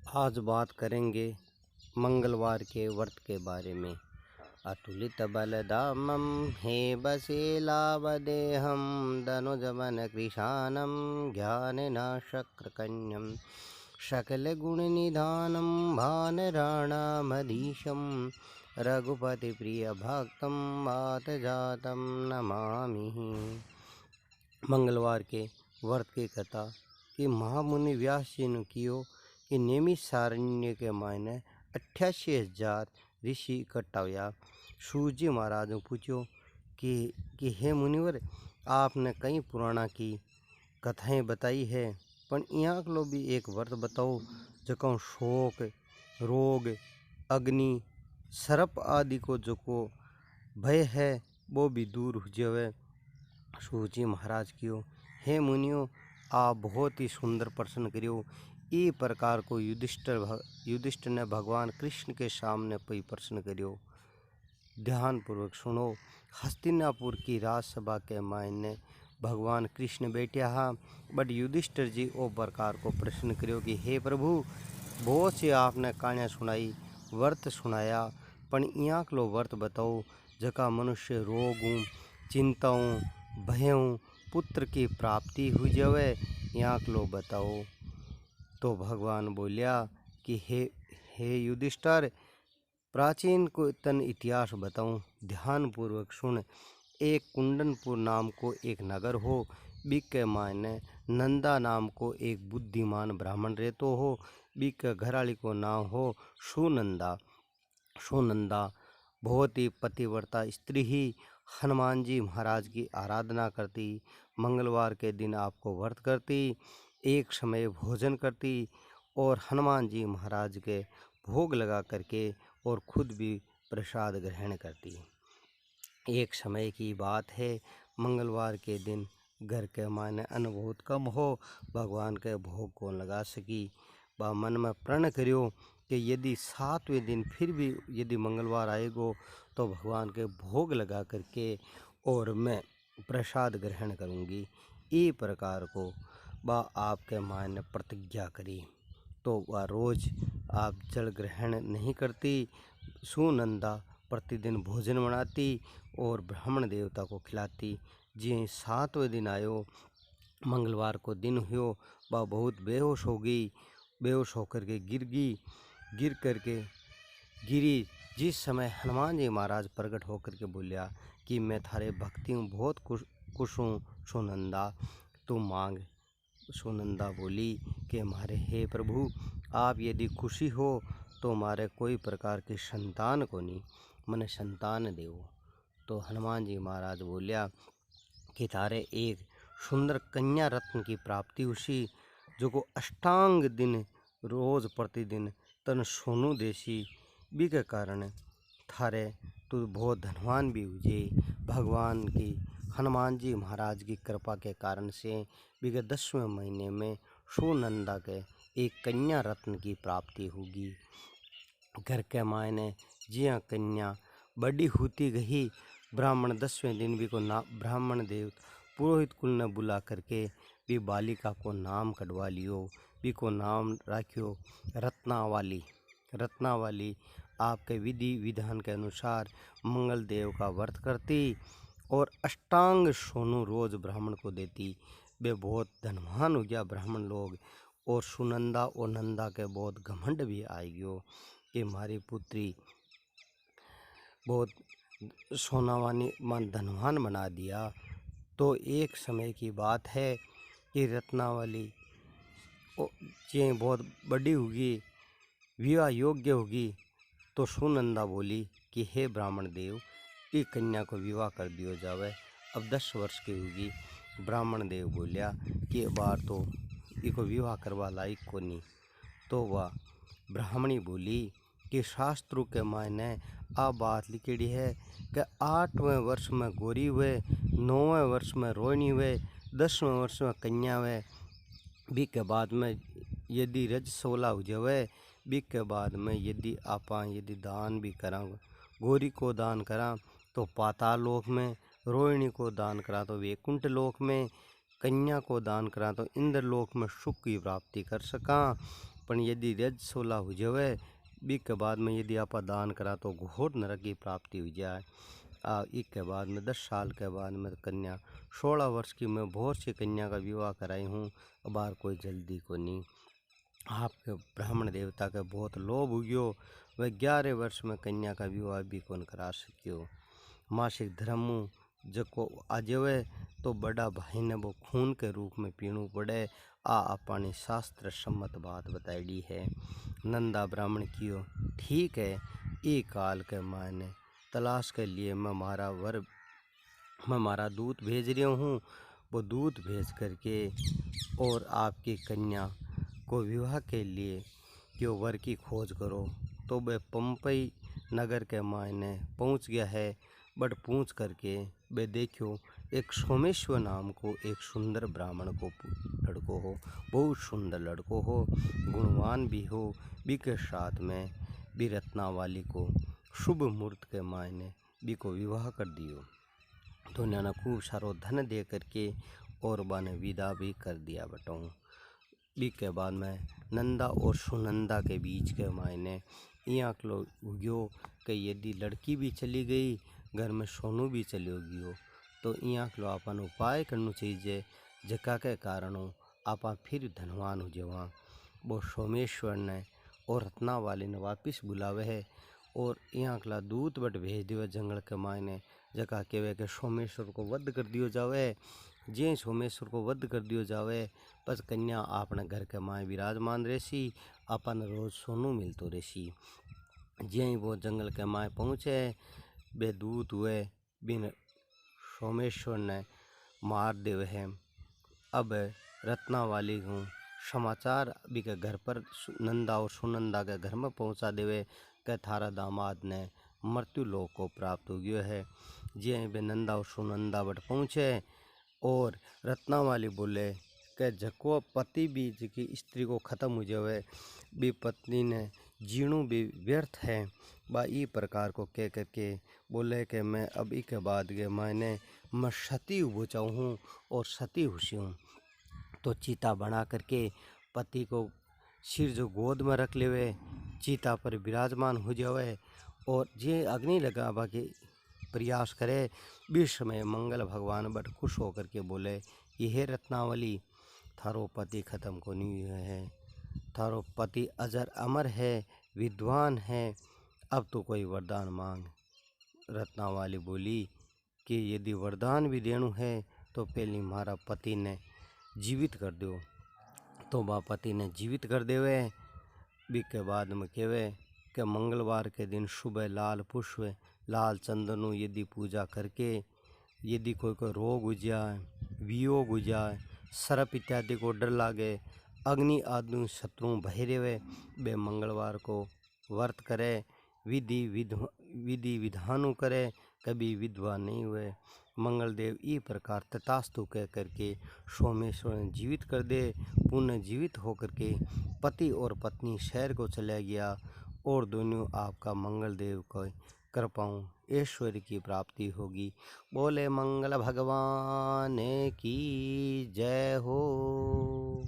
आज बात करेंगे मंगलवार के व्रत के बारे में। अतुलित बलधामं हे बसेलावदेहं दनुजवन कृशानं ज्ञाननाशक्रकन्यं सकलगुणनिधानं भानराणामधीशं रघुपतिप्रियभक्तं वातजातं नमामि। मंगलवार के व्रत की कथा कि महामुनि व्यास जी ने कियो कि नैमिषारण्य के मायने 88,000 ऋषि इकट्ठा हुआ। सूत जी महाराज ने पूछो कि हे मुनिवर, आपने कई पुराणा की कथाएं बताई है, पर यहाँ लो भी एक व्रत बताओ जको शोक रोग अग्नि सर्प आदि को जो को भय है वो भी दूर हो जावे। सूत जी महाराज कियो, हे मुनियो, आप बहुत ही सुंदर प्रश्न करियो। ई प्रकार को युधिष्ठिर ने भगवान कृष्ण के सामने कोई प्रश्न करियो। ध्यान पूर्वक सुनो। हस्तिनापुर की राजसभा के मायने भगवान कृष्ण बैठा हा, बट युधिष्ठिर जी ओ प्रकार को प्रश्न करियो कि हे प्रभु, बहुत सी आपने कहानियाँ सुनाई, व्रत सुनाया, पर यहाँ लो व्रत बताओ जका मनुष्य रोगों चिंताओं भयों पुत्र की प्राप्ति हो जावे, यहाँ लो बताओ। तो भगवान बोलिया कि हे युधिष्ठिर, प्राचीन को तन इतिहास बताऊं, ध्यान पूर्वक सुन। एक कुंडनपुर नाम को एक नगर हो, बिके मायने नंदा नाम को एक बुद्धिमान ब्राह्मण रहतो हो। बिके घराली को नाम हो सुनंदा। सुनंदा बहुत ही पतिव्रता स्त्री ही हनुमान जी महाराज की आराधना करती, मंगलवार के दिन आपको व्रत करती, एक समय भोजन करती और हनुमान जी महाराज के भोग लगा करके और खुद भी प्रसाद ग्रहण करती। एक समय की बात है, मंगलवार के दिन घर के मायने अन्न बहुत कम हो, भगवान के भोग को लगा सकी। बा मन में प्रण करियो कि यदि 7वें दिन फिर भी यदि मंगलवार आएगो तो भगवान के भोग लगा करके और मैं प्रसाद ग्रहण करूँगी। ई प्रकार को बा आपके मायने प्रतिज्ञा करी। तो वह रोज आप जल ग्रहण नहीं करती। सुनंदा प्रतिदिन भोजन बनाती और ब्राह्मण देवता को खिलाती। जी 7वें दिन आयो, मंगलवार को दिन हुयो, वह बहुत बेहोश हो गई। बेहोश होकर के गिर करके गिरी। जिस समय हनुमान जी महाराज प्रकट होकर के बोलिया कि मैं थारे भक्ति हूँ, बहुत खुश हूँ सुनंदा, तू मांग। सुनंदा बोली कि हमारे हे प्रभु, आप यदि खुशी हो तो हमारे कोई प्रकार की संतान को नहीं, मने संतान देव। तो हनुमान जी महाराज बोलिया कि थारे एक सुंदर कन्या रत्न की प्राप्ति हुई, जो को अष्टांग दिन रोज प्रतिदिन तन सोनू देसी, बी के कारण थारे तू बहुत धनवान भी हुए। भगवान की हनुमान जी महाराज की कृपा के कारण से बिगत 10वें महीने में सुनंदा के एक कन्या रत्न की प्राप्ति होगी। घर के मायने जिया कन्या बड़ी होती गई, ब्राह्मण 10वें दिन भी को ना ब्राह्मण देव पुरोहित कुल ने बुला करके भी बालिका को नाम कटवा लियो। भी को नाम राखियो रत्नावाली। रत्नावाली आपके विधि विधान के अनुसार मंगल देव का व्रत करती और अष्टांग सोनू रोज ब्राह्मण को देती। वे बहुत धनवान हो गया ब्राह्मण लोग। और सुनंदा और नंदा के बहुत घमंड भी आई गयो कि हमारी पुत्री बहुत सोनावानी मन धनवान बना दिया। तो एक समय की बात है कि रत्नावली जे बहुत बड़ी होगी, विवाह योग्य होगी। तो सुनंदा बोली कि हे ब्राह्मण देव, ये कन्या को विवाह कर दियो जावे, अब 10 वर्ष की होगी। ब्राह्मण देव बोलिया कि बार तो इको विवाह करवा लायक को नहीं। तो वह ब्राह्मणी बोली कि शास्त्रों के मायने आ बात लिखेड़ी है कि 8वें वर्ष में गोरी हुए, 9वें वर्ष में रोहिणी हुए, 10वें वर्ष में कन्या हुए। बी के बाद में यदि रज 16 हो जावे, बी के बाद में यदि आपा यदि दान भी करा, गोरी को दान करा तो पाताल लोक में, रोहिणी को दान करा तो वैकुंठ लोक में, कन्या को दान करा तो इंद्र लोक में सुख की प्राप्ति कर सका। पण यदि रज 16 हो जावे बी के बाद में यदि आप दान करा तो घोर नरक की प्राप्ति हो जाए। इसके बाद में 10 साल के बाद में कन्या 16 वर्ष की मैं बहुत सी कन्या का विवाह कराई हूँ। बार कोई जल्दी को नहीं। आपके ब्राह्मण देवता के बहुत लोभ हो गयो। वह 11 वर्ष में कन्या का विवाह भी कौन करा सकियो। मासिक धर्म जको आ जावे तो बड़ा भाई ने वो खून के रूप में पीणू पड़े। अपनी शास्त्र सम्मत बात बताई है। नंदा ब्राह्मण कियो ठीक है, ये काल के मायने तलाश के लिए मैं मारा दूत भेज रहा हूँ। वो दूत भेज करके और आपकी कन्या को विवाह के लिए क्यों वर की खोज करो। तो वह पंपई नगर के मायने पहुँच गया है। बट पूछ करके वे देखियो एक सोमेश्वर नाम को एक सुंदर ब्राह्मण को लड़को हो, बहुत सुंदर लड़को हो, गुणवान भी हो। बी के साथ में बी रत्नावाली को शुभ मुहूर्त के मायने बी को विवाह कर दियो। तो नाना खूब सारो धन दे करके और बाने विदा भी कर दिया बटाऊँ। बी के बाद में नंदा और सुनंदा के बीच के मायने यहाँ कलो उग्यो कि यदि लड़की भी चली गई घर में सोनू भी चली गयो तो यहाँ कलो अपन उपाय करना चाहिए जका के कारणों आपा फिर धनवान हो जावा। वो सोमेश्वर ने और रत्नावाली ने वापिस बुलावे है और यहाँ कला दूत बट भेज दियो जंगल के मायने जका कहवे के सोमेश्वर को वध कर दियो जावे। जे सोमेश्वर को वध कर दियो जावे बस कन्या अपने घर के माए विराजमान रहसी, अपन रोज सोनू मिलतो रहसी। जे वो जंगल के माए पहुँचे बे दूत हुए बिन सोमेश्वर ने मार देवे है। अब रत्नावाली को समाचार बी के घर पर नंदा और सुनंदा के घर में पहुँचा देवे कि थारा दामाद ने मृत्यु लोक को प्राप्त हो गयो है। जे बे नंदा और सुनंदा बट पहुँचे और रत्नावाली बोले कि जको पति भी जी स्त्री को ख़त्म हो जावे बी पत्नी ने जीणु भी व्यर्थ है। बा ई प्रकार को कह करके बोले कि मैं अब के बाद के मायने मैं सती हो जाऊँ और सती हुसी हूँ। तो चीता बना करके पति को सिर जो गोद में रख लेवे, चीता पर विराजमान हो जावे और जे अग्नि लगावा के प्रयास करे। बीच समय मंगल भगवान बट खुश होकर के बोले कि हे रत्नावली थारो पति खत्म को नहीं हुआ है, थारो पति अजर अमर है, विद्वान है, अब तो कोई वरदान मांग। रत्नावाली बोली कि यदि वरदान भी देनु है तो पहले मारा पति ने जीवित कर दो। तो बा पति ने जीवित कर देवे। बी के बाद में कहवे कि मंगलवार के दिन सुबह लाल पुष्प लाल चंदनों यदि पूजा करके यदि कोई रोग हो जाए, वियोग हो जाए, सर्प इत्यादि को डर लागे, अग्नि आदि शत्रु भय रहे वे मंगलवार को व्रत करे, विधि विधानों करे, कभी विधवा नहीं हुए। मंगलदेव ई प्रकार तथास्तु कह करके सोमेश्वर ने जीवित कर दे। पुनः जीवित होकर के पति और पत्नी शहर को चला गया और दोनों आपका मंगलदेव को कृपाओं ऐश्वर्य की प्राप्ति होगी। बोले मंगल भगवान की जय हो।